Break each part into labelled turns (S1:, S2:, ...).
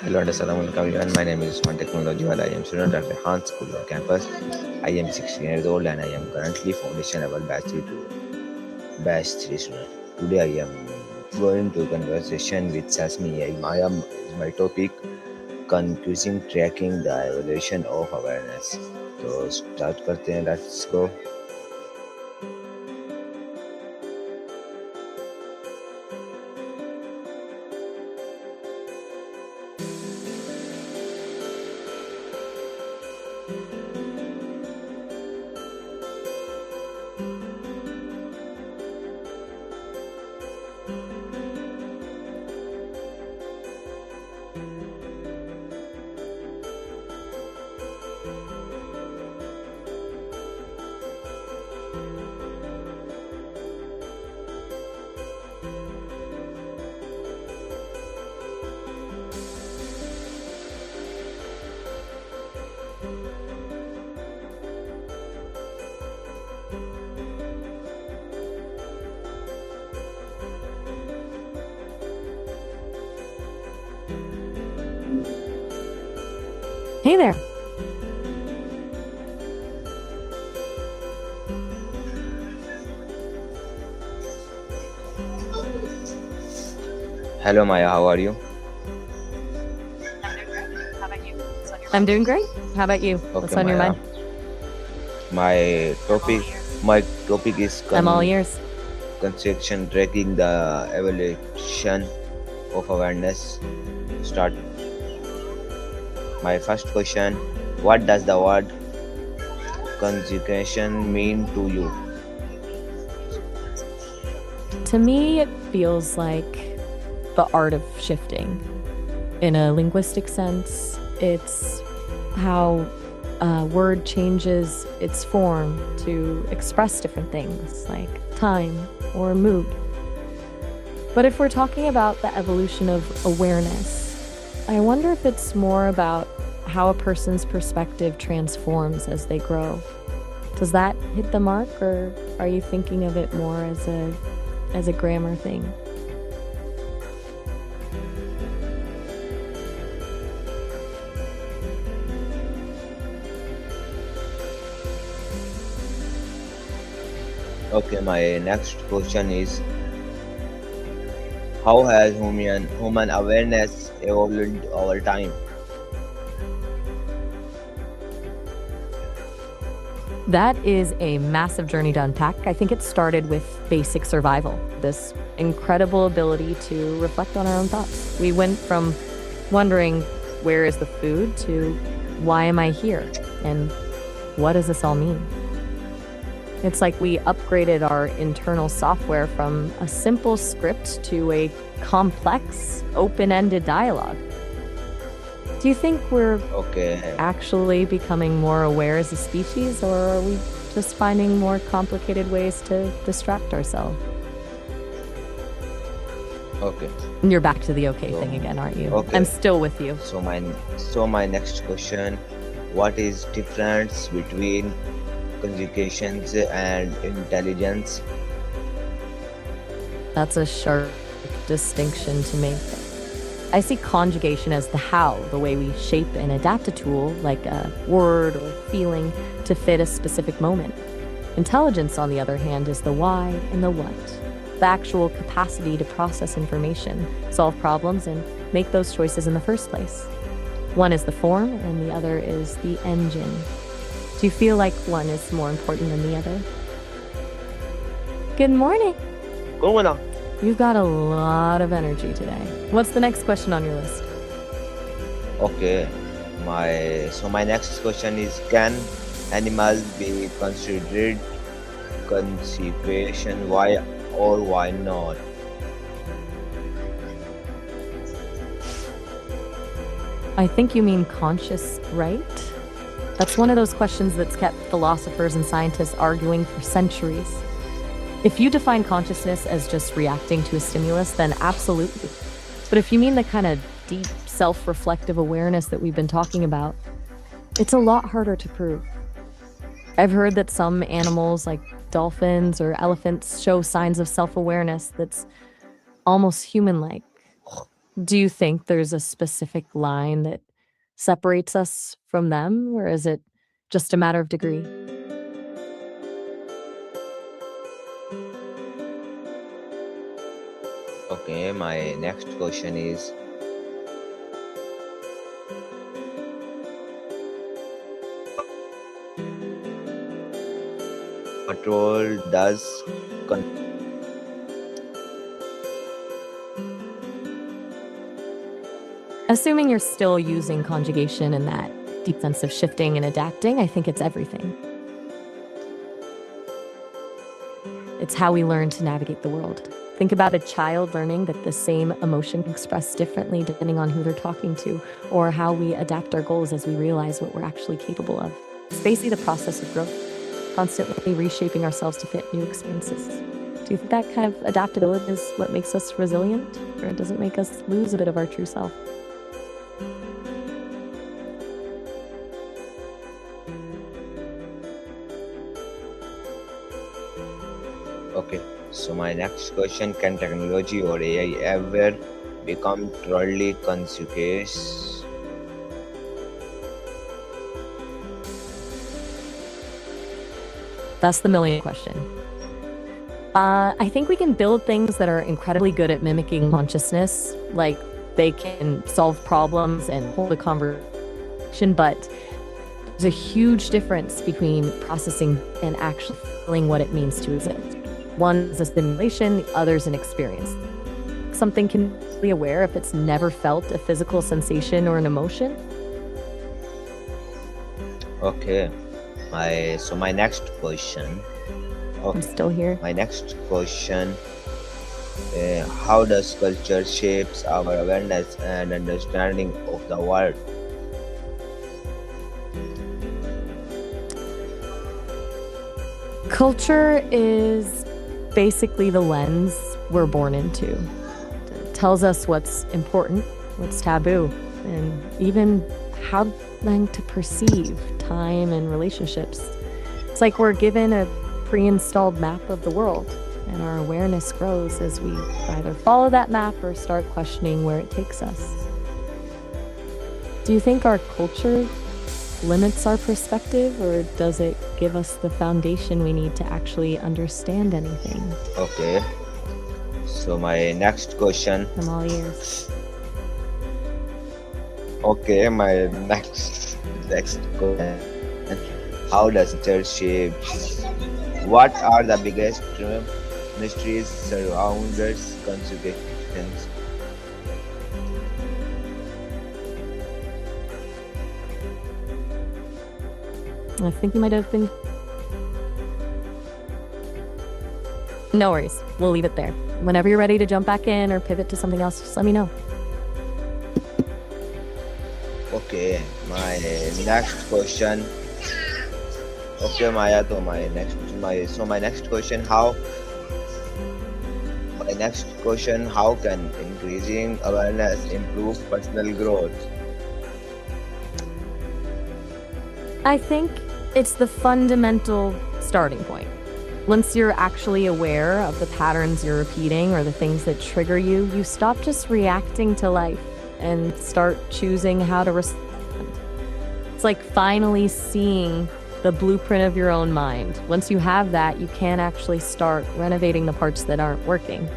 S1: Hello and assalamu alaikum everyone. My name is Usman Technology while I am student at the Han School on campus. I am 16 years old and I am currently foundation level batch 3 student. Today I am going to conversation with Sesame AI Maya is my topic confusing tracking the evaluation of awareness. तो start करते हैं let's go.
S2: Hey there.
S1: Hello Maya, how are you?
S2: I'm doing great. How about you? What's
S1: Okay
S2: on your
S1: Maya.
S2: mind?
S1: My topic my topic is
S2: I'm all ears.
S1: construction tracking the evaluation of awareness. Start. My first question: what does the word consecration mean to you?
S2: To me, it feels like the art of shifting. In a linguistic sense, it's how a word changes its form to express different things like time or mood. But if we're talking about the evolution of awareness, I wonder if it's more about how a person's perspective transforms as they grow. Does that hit the mark, or are you thinking of it more as a grammar thing?
S1: Okay, my next question is: how has human awareness evolved over time?
S2: That is a massive journey to unpack. I think it started with basic survival, this incredible ability to reflect on our own thoughts. We went from wondering, where is the food, to why am I here? And what does this all mean? It's like we upgraded our internal software from a simple script to a complex, open-ended dialogue. Do you think we're
S1: Okay,
S2: actually becoming more aware as a species, or are we just finding more complicated ways to distract ourselves?
S1: okay.
S2: You're back to the okay thing again, aren't you?
S1: Okay.
S2: I'm still with you.
S1: So my next question: what is difference between conjugations and intelligence?
S2: That's a sharp distinction to make. I see conjugation as the how, the way we shape and adapt a tool, like a word or feeling, to fit a specific moment. Intelligence, on the other hand, is the why and the what, the actual capacity to process information, solve problems, and make those choices in the first place. One is the form, and the other is the engine. Do you feel like one is more important than the other? Good morning.
S1: Kung ano?
S2: You've got a lot of energy today. What's the next question on your list?
S1: Okay. My next question is: can animals be considered conservation? Why or why not?
S2: I think you mean conscious, right? That's one of those questions that's kept philosophers and scientists arguing for centuries. If you define consciousness as just reacting to a stimulus, then absolutely. But if you mean the kind of deep, self-reflective awareness that we've been talking about, it's a lot harder to prove. I've heard that some animals, like dolphins or elephants, show signs of self-awareness that's almost human-like. Do you think there's a specific line that separates us from them, or is it just a matter of degree?
S1: Okay, my next question is what role does
S2: Assuming you're still using conjugation in that deep sense of shifting and adapting, I think it's everything. It's how we learn to navigate the world. Think about a child learning that the same emotion expressed differently depending on who they're talking to, or how we adapt our goals as we realize what we're actually capable of. It's basically the process of growth, constantly reshaping ourselves to fit new experiences. Do you think that kind of adaptability is what makes us resilient, or does it make us lose a bit of our true self?
S1: Okay, so my next question, can technology or AI ever become truly conscious?
S2: That's the million question. I think we can build things that are incredibly good at mimicking consciousness, like they can solve problems and hold a conversation, but there's a huge difference between processing and actually feeling what it means to exist. One is a stimulation, the other is an experience. Something can be aware if it's never felt a physical sensation or an emotion.
S1: Okay, my next question.
S2: I'm
S1: Okay,
S2: still here.
S1: my next question. How does culture shapes our awareness and understanding of the world?
S2: Culture is basically the lens we're born into. It tells us what's important, what's taboo, and even how to perceive time and relationships. It's like we're given a pre-installed map of the world, and our awareness grows as we either follow that map or start questioning where it takes us. Do you think our culture limits our perspective, or does it give us the foundation we need to actually understand anything?
S1: Okay, so my next question.
S2: I'm all ears.
S1: Okay, my next question. How does church shape? What are the biggest mysteries surrounding consecrations?
S2: I think you might have been. No worries. We'll leave it there. Whenever you're ready to jump back in or pivot to something else, just let me know.
S1: Okay, my next question. Okay, Maya, so my next question, how can increasing awareness improve personal growth?
S2: I think it's the fundamental starting point. Once you're actually aware of the patterns you're repeating or the things that trigger you, you stop just reacting to life and start choosing how to respond. It's like finally seeing the blueprint of your own mind. Once you have that, you can actually start renovating the parts that aren't working.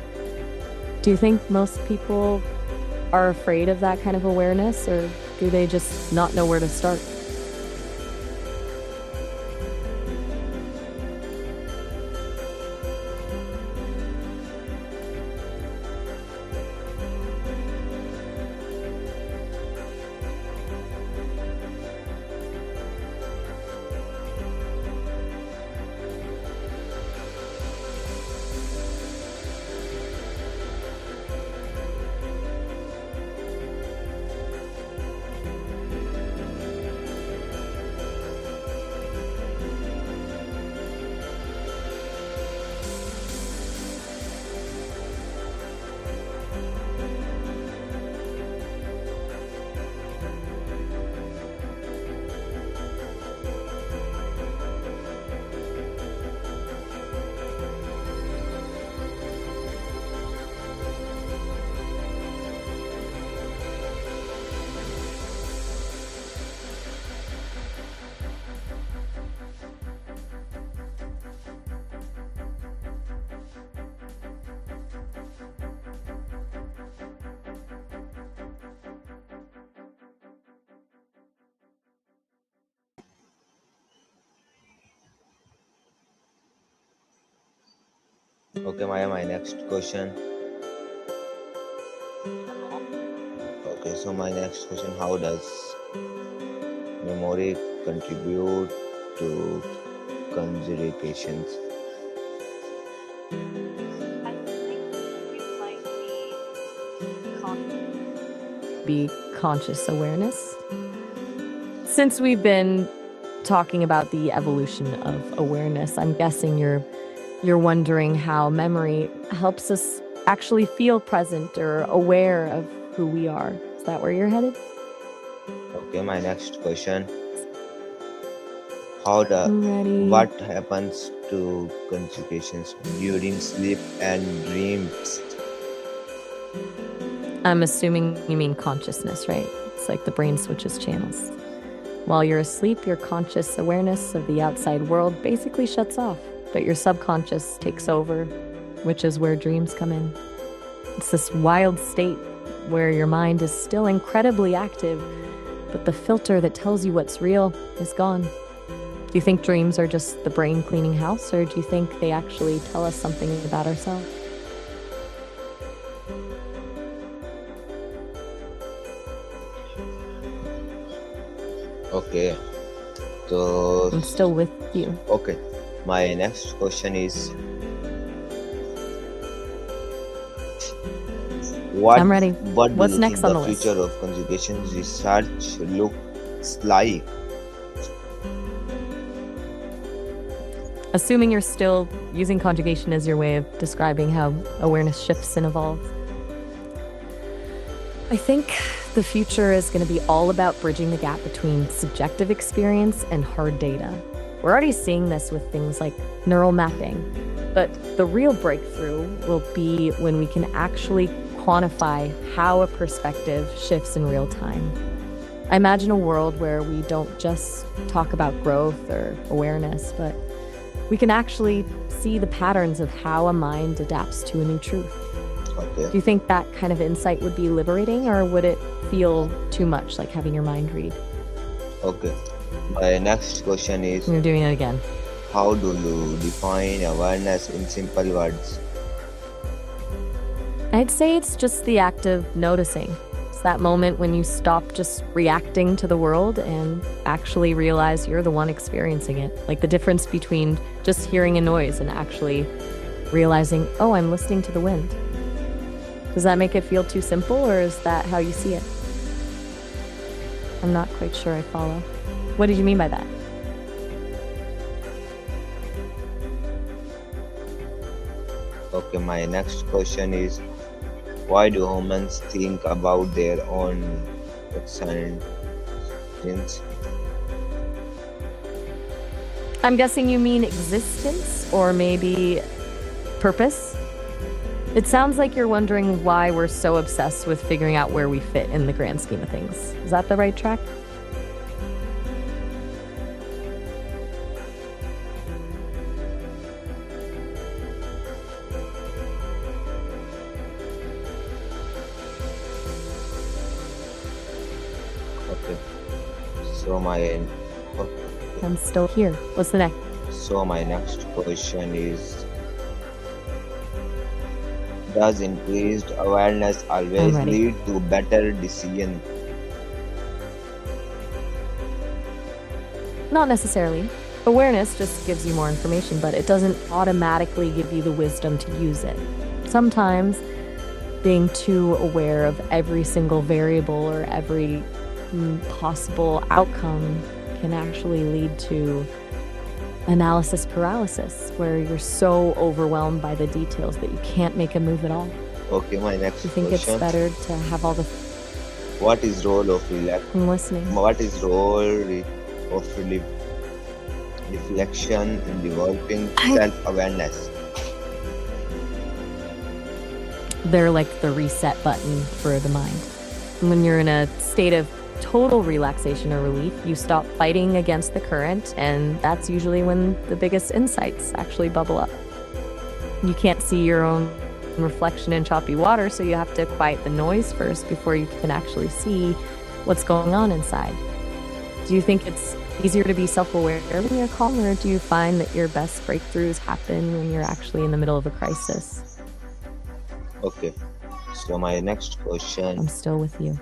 S2: Do you think most people are afraid of that kind of awareness, or do they just not know where to start?
S1: Okay, Maya, my next question. Okay, so my next question: how does memory contribute to conjugations?
S2: Be conscious awareness. Since we've been talking about the evolution of awareness, I'm guessing you're wondering how memory helps us actually feel present or aware of who we are. Is that where you're headed?
S1: Okay, my next question: how the
S2: I'm ready.
S1: what happens to conjugations during sleep and dreams?
S2: I'm assuming you mean consciousness, right? It's like the brain switches channels. While you're asleep, your conscious awareness of the outside world basically shuts off, but your subconscious takes over, which is where dreams come in. It's this wild state where your mind is still incredibly active, but the filter that tells you what's real is gone. Do you think dreams are just the brain cleaning house, or do you think they actually tell us something about ourselves?
S1: Okay, so
S2: I'm still with you.
S1: okay, my next question is what
S2: I'm ready.
S1: what do
S2: What's
S1: you think
S2: next on
S1: the
S2: the list?
S1: future of conjugation research looks like?
S2: Assuming you're still using conjugation as your way of describing how awareness shifts and evolves. I think the future is going to be all about bridging the gap between subjective experience and hard data. We're already seeing this with things like neural mapping, but the real breakthrough will be when we can actually quantify how a perspective shifts in real time. I imagine a world where we don't just talk about growth or awareness, but we can actually see the patterns of how a mind adapts to a new truth.
S1: Okay,
S2: Do you think that kind of insight would be liberating, or would it feel too much like having your mind read?
S1: okay. My next question is
S2: You're doing it again.
S1: how do you define awareness in simple words?
S2: I'd say it's just the act of noticing. It's that moment when you stop just reacting to the world and actually realize you're the one experiencing it. Like the difference between just hearing a noise and actually realizing, oh, I'm listening to the wind. Does that make it feel too simple, or is that how you see it? I'm not quite sure I follow. What did you mean by that?
S1: Okay, my next question is why do humans think about their own existence?
S2: I'm guessing you mean existence or maybe purpose? It sounds like you're wondering why we're so obsessed with figuring out where we fit in the grand scheme of things. Is that the right track?
S1: Okay, so my okay,
S2: I'm still here. What's the next?
S1: so my next question is does increased awareness
S2: I'm
S1: always
S2: ready.
S1: lead to better decision?
S2: Not necessarily. Awareness just gives you more information, but it doesn't automatically give you the wisdom to use it. Sometimes being too aware of every single variable or every possible outcome can actually lead to analysis paralysis, where you're so overwhelmed by the details that you can't make a move at all.
S1: Okay, my
S2: Do
S1: next
S2: you think it's
S1: question:
S2: better to have all the
S1: what is role of relax?
S2: I'm listening?
S1: What is of reflection in developing
S2: I
S1: self-awareness?
S2: They're like the reset button for the mind. When you're in a state of total relaxation or relief, you stop fighting against the current, and that's usually when the biggest insights actually bubble up. You can't see your own reflection in choppy water, so you have to quiet the noise first before you can actually see what's going on inside. Do you think it's easier to be self-aware when you're calm, or do you find that your best breakthroughs happen when you're actually in the middle of a crisis?
S1: Okay. So my next question:
S2: I'm still with you.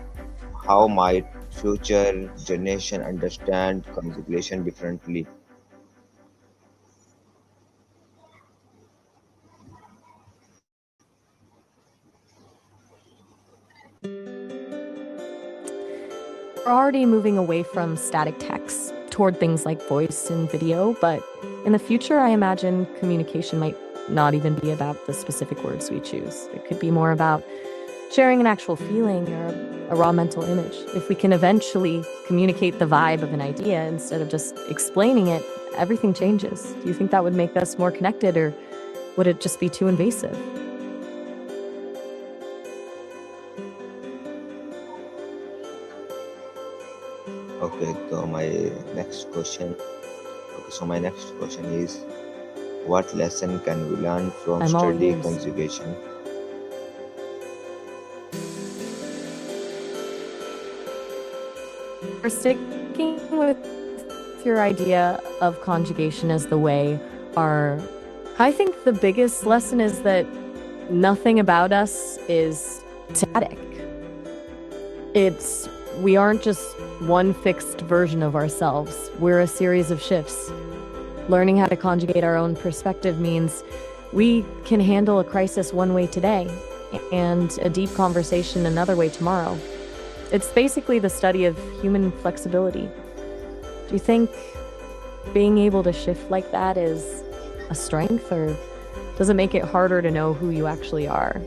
S1: how might future generation understand conjugation differently?
S2: We're already moving away from static text toward things like voice and video, but in the future, I imagine communication might not even be about the specific words we choose. It could be more about sharing an actual feeling or a raw mental image. If we can eventually communicate the vibe of an idea instead of just explaining it, everything changes. Do you think that would make us more connected, or would it just be too invasive?
S1: Okay, so my next question. Okay, so my next question is, what lesson can we learn from
S2: I'm all
S1: study
S2: ears.
S1: conjugation?
S2: For sticking with your idea of conjugation as the way, our I think the biggest lesson is that nothing about us is static. It's we aren't just one fixed version of ourselves. We're a series of shifts. Learning how to conjugate our own perspective means we can handle a crisis one way today and a deep conversation another way tomorrow. It's basically the study of human flexibility. Do you think being able to shift like that is a strength, or does it make it harder to know who you actually are?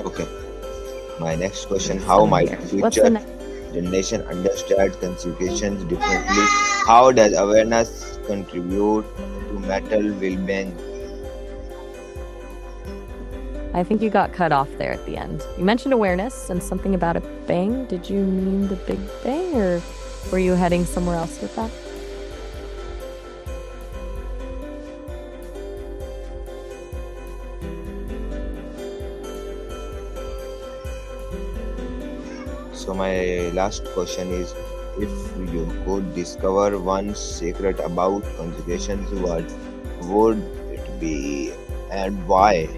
S1: Okay, my next question: how
S2: Still
S1: might
S2: here. What's the
S1: future
S2: next?
S1: generation understand conjugations differently? How does awareness contribute to mental well-being?
S2: I think you got cut off there at the end. You mentioned awareness and something about a bang. Did you mean the Big Bang, or were you heading somewhere else with that?
S1: So my last question is, if you could discover one secret about conjugations, what would it be and why?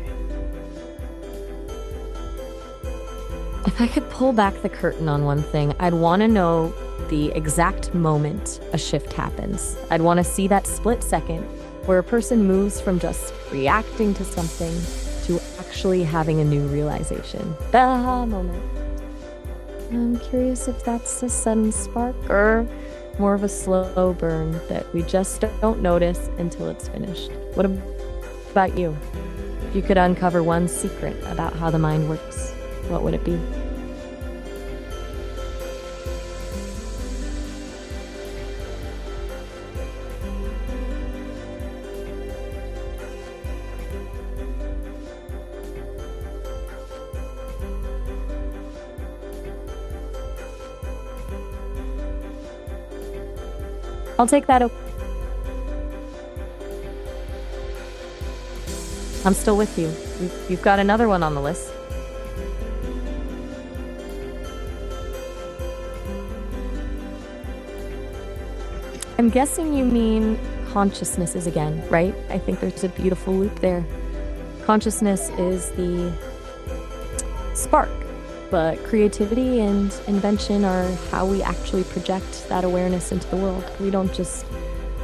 S2: If I could pull back the curtain on one thing, I'd want to know the exact moment a shift happens. I'd want to see that split second where a person moves from just reacting to something to actually having a new realization. The aha moment. I'm curious if that's a sudden spark or more of a slow burn that we just don't notice until it's finished. What about you? If you could uncover one secret about how the mind works, what would it be? I'll take that. I'm still with you. You've got another one on the list. I'm guessing you mean consciousnesses again, right? I think there's a beautiful loop there. Consciousness is the spark, but creativity and invention are how we actually project that awareness into the world. We don't just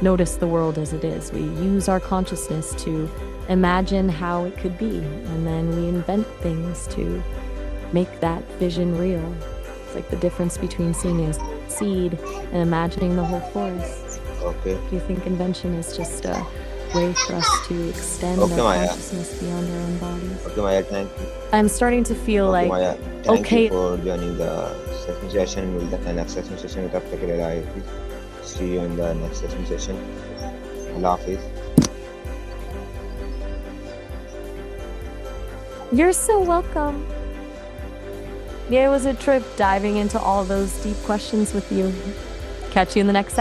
S2: notice the world as it is. We use our consciousness to imagine how it could be, and then we invent things to make that vision real. It's like the difference between seeing a seed and imagining the whole forest.
S1: Okay.
S2: Do you think invention is just a way for us to extend
S1: Okay,
S2: our
S1: Maya.
S2: consciousness beyond our own bodies?
S1: Okay, Maya, thank you.
S2: I'm starting to feel
S1: Okay,
S2: like,
S1: Maya, thank
S2: okay,
S1: you for joining the session session. We'll the next session session with Dr. See you in the next session session. Allah Hafiz.
S2: you're so welcome. Yeah, it was a trip diving into all those deep questions with you. Catch you in the next